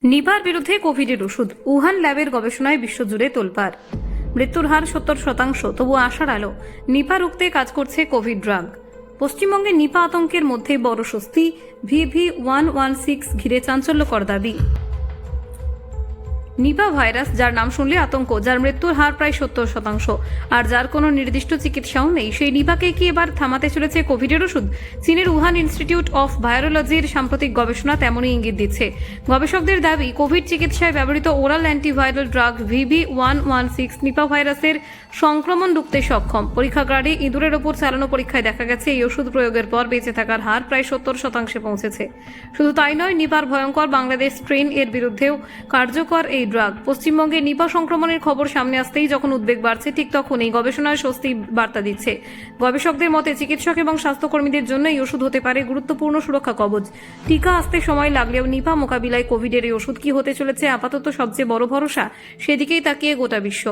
নিপার বিরুদ্ধে কোভিডের ওষুধ উহান ল্যাবের গবেষণায় বিশ্বজুড়ে তোলপাড়। মৃত্যুর হার 70%, তবু আশার আলো, নিপা রুখতে কাজ করছে কোভিড ড্রাগ। পশ্চিমবঙ্গে নিপা আতঙ্কের মধ্যে বড় স্বস্তি, VV116 ঘিরে চাঞ্চল্যকর দাবি। নিপা ভাইরাস, যার নাম শুনলে আতঙ্ক, যার মৃত্যুর হার প্রায় 70%, আর যার কোনো নির্দিষ্ট চিকিৎসাও নেই, সেই নিপাকে কি এবার থামাতে চলেছে কোভিডের ওষুধ? চীনের উহান ইনস্টিটিউট অফ ভাইরোলজির সাম্প্রতিক গবেষণা তেমনই ইঙ্গিত দিচ্ছে। গবেষকদের দাবি, কোভিড চিকিৎসায় ব্যবহৃত oral antiviral drug VV116 Nipa ভাইরাসের সংক্রমণ রুখতে সক্ষম। পরীক্ষাগারে ইঁদুরের ওপর চালানো পরীক্ষায় দেখা গেছে, এই ওষুধ প্রয়োগের পর বেঁচে থাকার হার প্রায় 70% পৌঁছেছে। শুধু তাই নয়, নিপার ভয়ঙ্কর বাংলাদেশ স্ট্রেন এর বিরুদ্ধেও কার্যকর এই ড্রাগ। পশ্চিমবঙ্গে নিপা সংক্রমণের খবর সামনে আসতেই যখন উদ্বেগ বাড়ছে, ঠিক তখন এই গবেষণায় স্বস্তি বার্তা দিচ্ছে। গবেষকদের মতে, চিকিৎসক এবং স্বাস্থ্যকর্মীদের জন্য এই ওষুধ হতে পারে গুরুত্বপূর্ণ সুরক্ষা কবচ। টিকা আসতে সময় লাগলেও নিপা মোকাবিলায় কোভিডের এই ওষুধ কি হতে চলেছে আপাতত সবচেয়ে বড় ভরসা, সেদিকেই তাকিয়ে গোটা বিশ্ব।